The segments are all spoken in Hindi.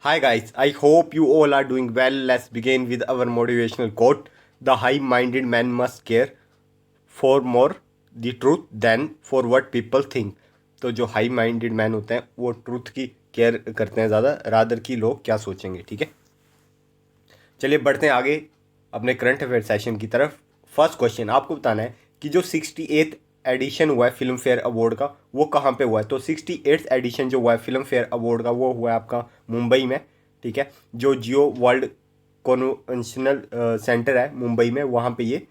Hi guys, I hope you all are doing well. Let's begin with our motivational quote. The high-minded man must care for more the truth than for what people think. तो जो हाई माइंडेड मैन होते हैं वो ट्रूथ की केयर करते हैं ज़्यादा रादर की लोग क्या सोचेंगे। ठीक है, चलिए बढ़ते हैं आगे अपने करंट अफेयर सेशन की तरफ। फर्स्ट क्वेश्चन आपको बताना है कि जो 68th एडिशन हुआ है फिल्म फेयर अवार्ड का वो कहाँ पे हुआ है। तो 68th एडिशन जो हुआ है फिल्म फेयर अवार्ड का वो हुआ है आपका मुंबई में। ठीक है, जो जियो वर्ल्ड कॉन्वेंशनल सेंटर है मुंबई में, वहाँ पे ये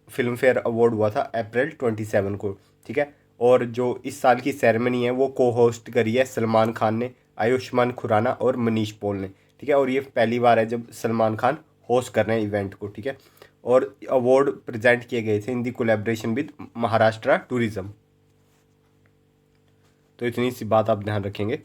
फिल्म फेयर अवार्ड हुआ था अप्रैल 27 को। ठीक है, और जो इस साल की सेरेमनी है वो को होस्ट करी है सलमान खान ने, आयुष्मान खुराना और मनीष पॉल ने। ठीक है, और ये पहली बार है जब सलमान खान होस्ट कर रहे हैं इवेंट को। ठीक है, और अवार्ड प्रेजेंट किए गए थे इन दी कोलैबोरेशन विद महाराष्ट्र टूरिज्म। तो इतनी सी बात आप ध्यान रखेंगे।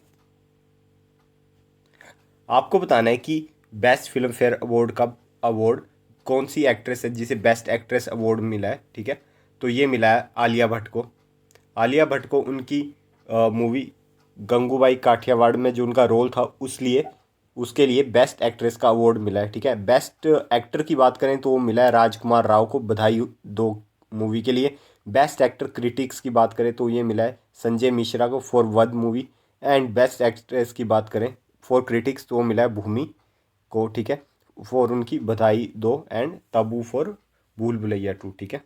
आपको बताना है कि बेस्ट फिल्म फेयर अवार्ड का अवार्ड कौन सी एक्ट्रेस है जिसे बेस्ट एक्ट्रेस अवार्ड मिला है। ठीक है, तो ये मिला है आलिया भट्ट को। आलिया भट्ट को उनकी मूवी गंगूबाई काठियावाड़ में जो उनका रोल था उसके लिए बेस्ट एक्ट्रेस का अवार्ड मिला है। ठीक है, बेस्ट एक्टर की बात करें तो वो मिला है राजकुमार राव को, बधाई दो मूवी के लिए। बेस्ट एक्टर क्रिटिक्स की बात करें तो ये मिला है संजय मिश्रा को फॉर वध मूवी। एंड बेस्ट एक्ट्रेस की बात करें फॉर क्रिटिक्स तो वो मिला है भूमि को। ठीक है, फॉर उनकी बधाई दो एंड तब्बू फॉर भूल भुलैया 2। ठीक है,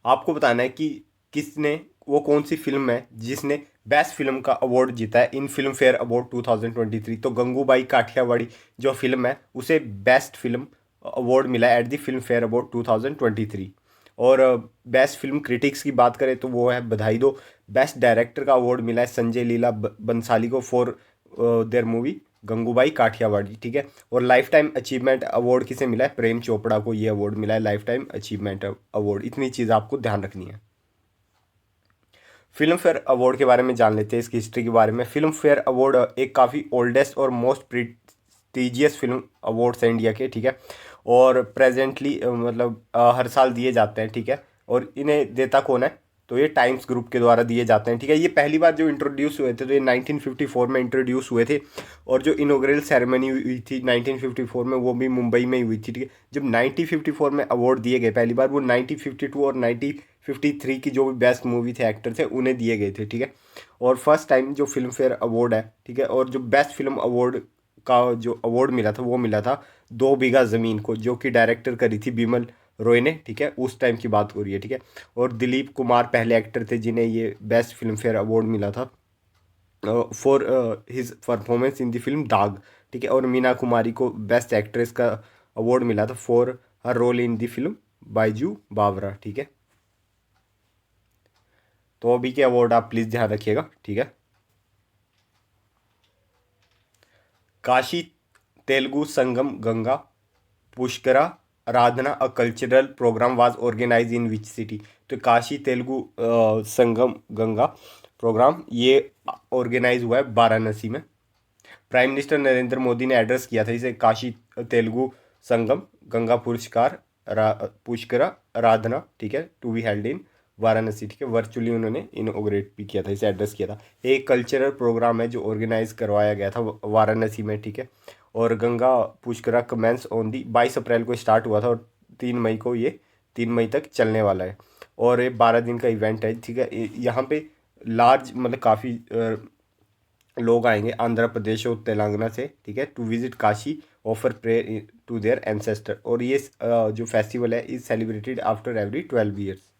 आपको बताना है कि किसने वो कौन सी फिल्म है जिसने बेस्ट फिल्म का अवार्ड जीता है इन फिल्म फेयर अवार्ड 2023। तो गंगूबाई काठियावाड़ी जो फिल्म है उसे बेस्ट फिल्म अवार्ड मिला है at the film fair award 2023। और बेस्ट फिल्म क्रिटिक्स की बात करें तो वो है बधाई दो। बेस्ट डायरेक्टर का अवार्ड मिला है संजय लीला बंसाली को for their movie Gangubai Kathiawadi. ठीक है, और लाइफ टाइम अचीवमेंट अवार्ड किसे मिला है, प्रेम चोपड़ा को ये अवार्ड मिला है लाइफ टाइम अचीवमेंट अवार्ड। इतनी चीज़ आपको ध्यान रखनी है। फिल्म फेयर अवार्ड के बारे में जान लेते हैं, इसकी हिस्ट्री के बारे में। फिल्म फेयर अवार्ड एक काफ़ी ओल्डेस्ट और मोस्ट प्रीस्टिजियस फिल्म अवार्ड्स हैं इंडिया के। ठीक है, और प्रेजेंटली मतलब हर साल दिए जाते हैं। ठीक है, और इन्हें देता कौन है, तो ये टाइम्स ग्रुप के द्वारा दिए जाते हैं। ठीक है, ये पहली बार जो इंट्रोड्यूस हुए थे तो ये 1954 में इंट्रोड्यूस हुए थे। और जो इनोग्रेल सेरेमनी हुई थी 1954 में वो भी मुंबई में ही हुई थी। ठीक है, जब 1954 में अवार्ड दिए गए पहली बार वो 1952 और 1953 की जो भी बेस्ट मूवी थे एक्टर थे उन्हें दिए गए थे। ठीक है, और फर्स्ट टाइम जो फिल्म फेयर अवार्ड है, ठीक है, और जो बेस्ट फिल्म अवार्ड का जो अवार्ड मिला था वो मिला था दो बीघा ज़मीन को, जो कि डायरेक्टर करी थी बिमल रॉय ने। ठीक है, उस टाइम की बात हो रही है। ठीक है, और दिलीप कुमार पहले एक्टर थे जिन्हें ये बेस्ट फिल्म फेयर अवार्ड मिला था for his performance in the film दाग। ठीक है, और मीना कुमारी को बेस्ट एक्ट्रेस का अवार्ड मिला था for her role in the film Baiju Bawra. ठीक है, तो अभी के अवार्ड आप प्लीज़ ध्यान रखिएगा। ठीक है, Kashi Telugu Sangam Ganga Pushkara Aradhana a cultural programme was organise in which city. तो काशी तेलुगु संगम गंगा प्रोग्राम ये ऑर्गेनाइज हुआ है वाराणसी में। प्राइम मिनिस्टर नरेंद्र मोदी ने एड्रेस किया था इसे काशी तेलुगु संगम गंगा पुष्करा आराधना। ठीक है, to be held in Varanasi. ठीक है, वर्चुअली उन्होंने इनोग्रेट भी किया था, इसे एड्रेस किया था। एक कल्चरल प्रोग्राम है जो ऑर्गेनाइज करवाया गया था वाराणसी में। ठीक है, और गंगा पुष्करा कमेंस ऑन दी 22 अप्रैल को स्टार्ट हुआ था और 3 मई को ये 3 मई तक चलने वाला है। और ये 12 दिन का इवेंट है। ठीक है, यहाँ पे लार्ज मतलब काफ़ी लोग आएंगे आंध्र प्रदेश और तेलंगाना से। ठीक है, to visit Kashi offer prayer to their ancestor. और ये जो फेस्टिवल है is celebrated after every 12 years.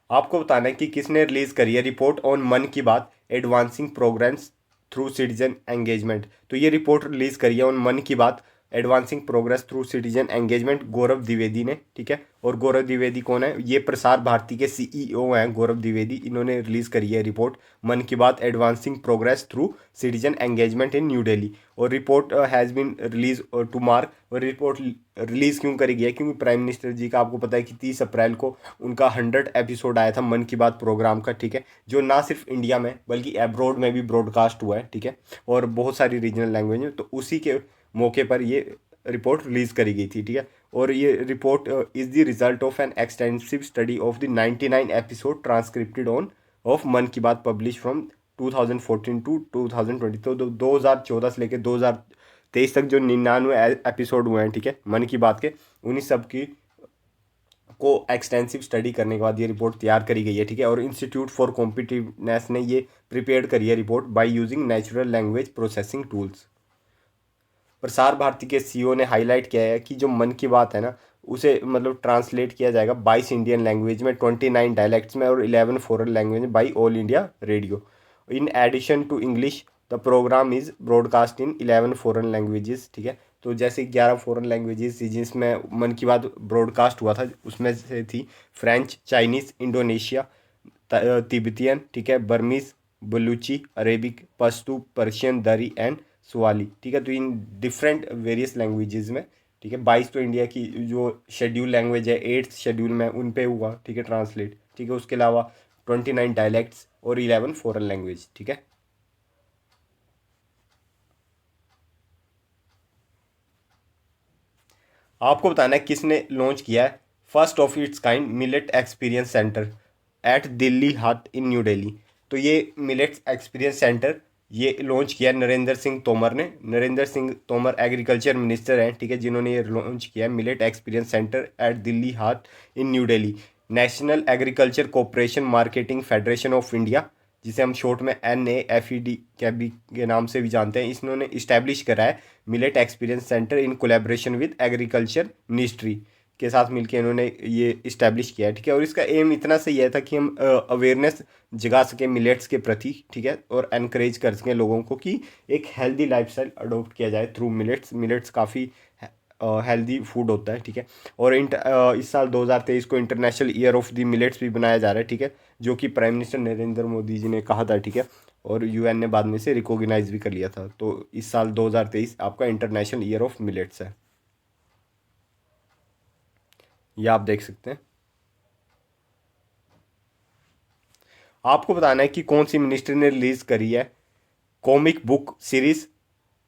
आपको बताना है कि किसने रिलीज करी है report on Mann Ki Baat advancing progress through citizen engagement. तो ये रिपोर्ट रिलीज करी है on Mann Ki Baat advancing progress through citizen engagement Gaurav Dwivedi ने। ठीक है, और गौरव द्विवेदी कौन है, ये प्रसार भारती के सीईओ हैं गौरव द्विवेदी। इन्होंने रिलीज करी है report Mann Ki Baat advancing progress through citizen engagement in New Delhi. और report has been release to mark. और रिपोर्ट रिलीज क्यों करी गई है, क्योंकि प्राइम मिनिस्टर जी का आपको पता है कि 30 अप्रैल को उनका 100 एपिसोड आया था मन की बात प्रोग्राम का। ठीक है, जो ना सिर्फ इंडिया में बल्कि एब्रॉड में भी ब्रॉडकास्ट हुआ है। ठीक है, और बहुत सारी रीजनल लैंग्वेज में, तो उसी के मौके पर ये रिपोर्ट रिलीज़ करी गई थी, ठीक है। और ये report is the result of an extensive study of the 99 episode transcripted on off मन की बात पब्लिश फ्रॉम 2014 टू 2020। तो 2014 से लेकर 2023 तक जो 99 एपिसोड हुए हैं, ठीक है, मन की बात के, उन्हीं सब की को एक्सटेंसिव स्टडी करने के बाद ये रिपोर्ट तैयार करी गई है, ठीक है। और इंस्टीट्यूट फॉर कॉम्पिटिटिवनेस ने ये प्रिपेयर करी है report by using natural language processing tools. Prasar Bharati के सीईओ ने हाईलाइट किया है कि जो मन की बात है ना, उसे मतलब ट्रांसलेट किया जाएगा 22 इंडियन लैंग्वेज में, 29 डायलेक्ट्स में और 11 फॉरेन लैंग्वेज में by All India Radio. In addition to English the programme is broadcast in 11 foreign languages, ठीक है। तो जैसे 11 फॉरेन लैंग्वेजेस जिसमें मन की बात ब्रॉडकास्ट हुआ था, उसमें से थी फ्रेंच, चाइनीज़, इंडोनेशिया, तिब्बतियन, ठीक है, Burmese, Baluchi, Arabic, Pashto, Persian, Dari and Swahili, ठीक है। तो इन डिफरेंट वेरियस लैंग्वेजेस में, ठीक है, 22 तो इंडिया की जो शेड्यूल लैंग्वेज है, 8th शेड्यूल में उन पे हुआ, ठीक है, ट्रांसलेट, ठीक है। उसके अलावा 29 डायलेक्ट्स और 11 फॉरेन लैंग्वेज, ठीक है। आपको बताना है किसने लॉन्च किया है first of its kind millet experience centre at Delhi Haat in New Delhi. तो ये मिलेट एक्सपीरियंस सेंटर ये लॉन्च किया नरेंद्र सिंह तोमर ने। नरेंद्र सिंह तोमर एग्रीकल्चर मिनिस्टर हैं, ठीक है, जिन्होंने ये लॉन्च किया है millet experience centre at Delhi Haat in New Delhi. National agriculture cooperation marketing federation of India, जिसे हम शॉर्ट में NAFED के नाम से भी जानते हैं, इन्होंने इस्टेब्लिश करा है millet experience centre in collaboration with agriculture ministry के साथ मिलकर इन्होंने ये इस्टेब्लिश किया है, ठीक है। और इसका एम इतना सही है था कि हम अवेयरनेस जगा सकें मिलेट्स के प्रति, ठीक है, और एनकरेज कर सकें लोगों को कि एक हेल्दी लाइफस्टाइल अडोप्ट किया जाए थ्रू मिलेट्स। मिलेट्स काफ़ी हेल्दी फूड होता है, ठीक है। और इस साल 2023 को international year of the millets भी बनाया जा रहा है, ठीक है, जो कि प्राइम मिनिस्टर नरेंद्र मोदी जी ने कहा था, ठीक है। और UN ने बाद में से रिकॉग्नाइज भी कर लिया था। तो इस साल 2023 आपका इंटरनेशनल ईयर ऑफ मिलेट्स है, ये आप देख सकते हैं। आपको बताना है कि कौन सी मिनिस्ट्री ने रिलीज करी है comic book series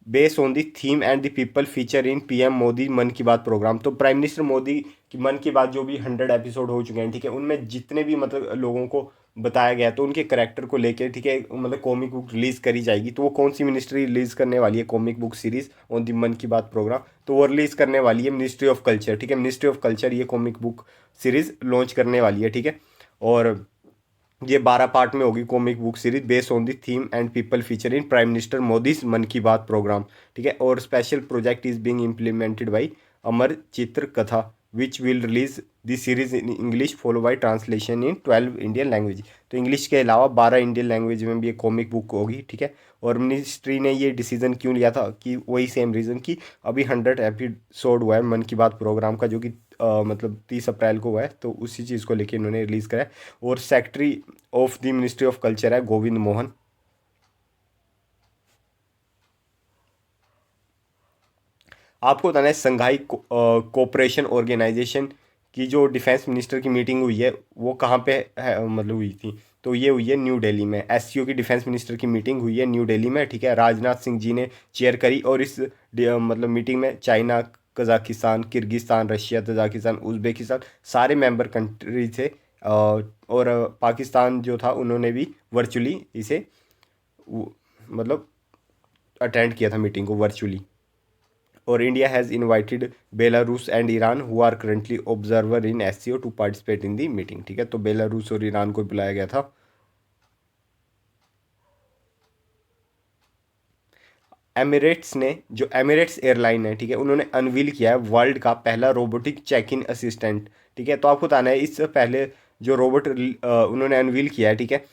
based on the theme and the people feature in PM Modi मन की बात प्रोग्राम। तो प्राइम मिनिस्टर मोदी की मन की बात जो भी 100 एपिसोड हो चुके हैं, ठीक है, उनमें जितने भी मतलब लोगों को बताया गया तो उनके करेक्टर को लेकर, ठीक है, मतलब कॉमिक बुक रिलीज करी जाएगी। तो वो कौन सी मिनिस्ट्री रिलीज करने वाली है comic book series on the मन की बात प्रोग्राम? तो वो रिलीज करने वाली है मिनिस्ट्री ऑफ कल्चर, ठीक है। मिनिस्ट्री ऑफ कल्चर ये कॉमिक बुक सीरीज लॉन्च करने वाली है, ठीक है। और ये 12 पार्ट में होगी comic book series based on the theme and people feature in Prime Minister Modi's Mann Ki Baat programme, ठीक है। और special project is being implemented by Amar Chitra Katha which will release the series in English follow by translation in 12 Indian language. तो इंग्लिश के अलावा 12 इंडियन लैंग्वेज में भी ये कॉमिक बुक होगी, ठीक है। और मिनिस्ट्री ने ये डिसीजन क्यों लिया था कि वही सेम रीज़न कि अभी 100 एपिसोड हुआ है मन की बात प्रोग्राम का, जो कि मतलब 30 अप्रैल को हुआ है, तो उसी चीज़ को लेकर इन्होंने रिलीज़ करा है। और secretary of the ministry of culture है गोविंद मोहन। आपको बताना है संघाई कोऑपरेशन ऑर्गेनाइजेशन की जो डिफेंस मिनिस्टर की मीटिंग हुई है वो कहाँ पे है, मतलब हुई थी? तो ये हुई है न्यू दिल्ली में। SCO की डिफेंस मिनिस्टर की मीटिंग हुई है न्यू दिल्ली में, ठीक है। राजनाथ सिंह जी ने चेयर करी और इस मतलब मीटिंग में China, Kazakhstan, Kyrgyzstan, Russia, Tajikistan, Uzbekistan सारे मेंबर कंट्री थे। और पाकिस्तान जो था उन्होंने भी वर्चुअली इसे मतलब अटेंड किया था मीटिंग को वर्चुअली। और India has invited Belarus and Iran who are currently observer in SCO to participate in the meeting, ठीक है। तो बेलारूस और ईरान को बुलाया गया था। एमिरेट्स ने, जो एमिरेट्स एयरलाइन है, ठीक है, उन्होंने अनवील किया है वर्ल्ड का पहला रोबोटिक चेक इन असिस्टेंट, ठीक है। तो आपको बताना है इससे पहले जो रोबोट उन्होंने अनवील किया है, ठीक है,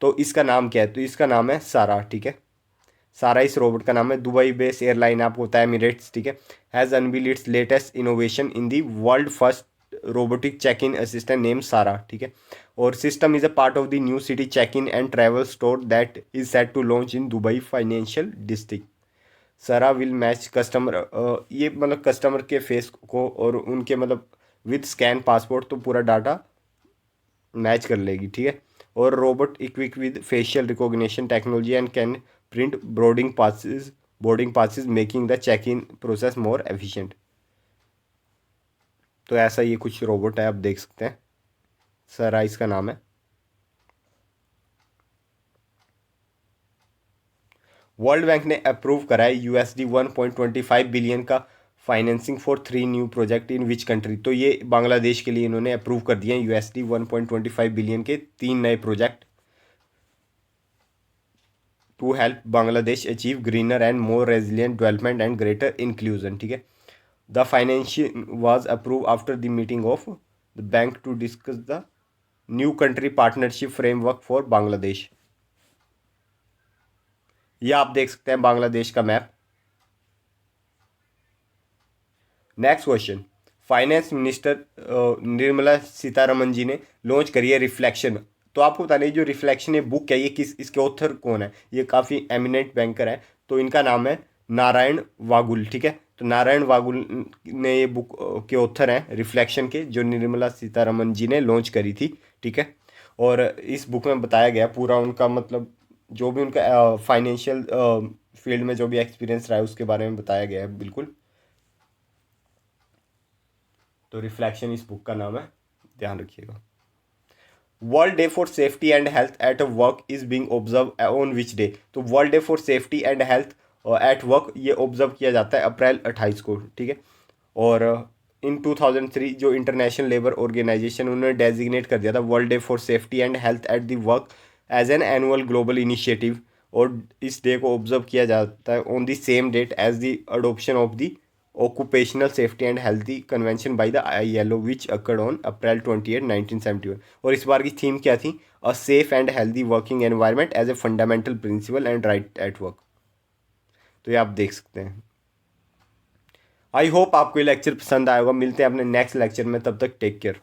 तो इसका नाम क्या है? तो इसका नाम है सारा, ठीक है। सारा इस रोबोट का नाम है। दुबई बेस एयरलाइन आपको होता है एमिरेट्स, ठीक है, has unveil its latest innovation in the world first robotic check in assistant name Sara, ठीक है। और system is a part of the new city check in and travel store that is set to launch in Dubai financial district. Sara will match customer, ये मतलब कस्टमर के फेस को और उनके मतलब विद स्कैन पासपोर्ट तो पूरा डाटा मैच कर लेगी, ठीक है। और robot equip with facial recognition technology and can print boarding passes boarding passes making the check in process more efficient. तो ऐसा ये कुछ रोबोट है, आप देख सकते हैं, सरा इसका नाम है। वर्ल्ड बैंक ने अप्रूव करा है $1.25 बिलियन का financing for 3 new project in which country. तो ये बांग्लादेश के लिए इन्होंने अप्रूव कर दिए हैं $1.25 बिलियन के 3 नए project to help Bangladesh achieve greener and more resilient development and greater inclusion. ठीक है, the financial was approve after the meeting of the bank to discuss the new country partnership framework for Bangladesh. ये आप देख सकते हैं बांग्लादेश का map. Next question, finance minister Nirmala Sitharaman ji ने लॉन्च करी है रिफ्लेक्शन। तो आपको बता दें जो रिफ्लेक्शन ये बुक है, ये किस, इसके ऑथर कौन है? ये काफ़ी एमिनेंट बैंकर है, तो इनका नाम है नारायण वागुल। ठीक है, तो नारायण वागुल ने ये बुक के ऑथर हैं रिफ्लेक्शन के, जो निर्मला सीतारमन जी ने लॉन्च करी थी। ठीक है, और इस बुक में बताया गया पूरा उनका मतलब जो भी उनका फाइनेंशियल फील्ड में जो भी एक्सपीरियंस रहा है उसके बारे में बताया गया है बिल्कुल। तो रिफ्लेक्शन इस बुक का नाम है, ध्यान रखिएगा। World day for safety and health at work is being observe on which day? तो world day for safety and health at work ये ऑब्जर्व किया जाता है अप्रैल 28 को। ठीक है, और इन 2003 जो इंटरनेशनल लेबर ऑर्गेनाइजेशन उन्होंने डेजिग्नेट कर दिया था world day for safety and health at the work as an annual global initiative, और इस डे को ऑब्जर्व किया जाता है on the same date as the adoption of the occupational safety and healthy convention by the ILO which occurred on April 28, 1971। और इस बार की थीम क्या थी? A safe and healthy working environment as a fundamental principle and right at work. तो ये आप देख सकते हैं। आई होप आपको ये लेक्चर पसंद आएगा। मिलते हैं अपने नेक्स्ट लेक्चर में, तब तक टेक केयर।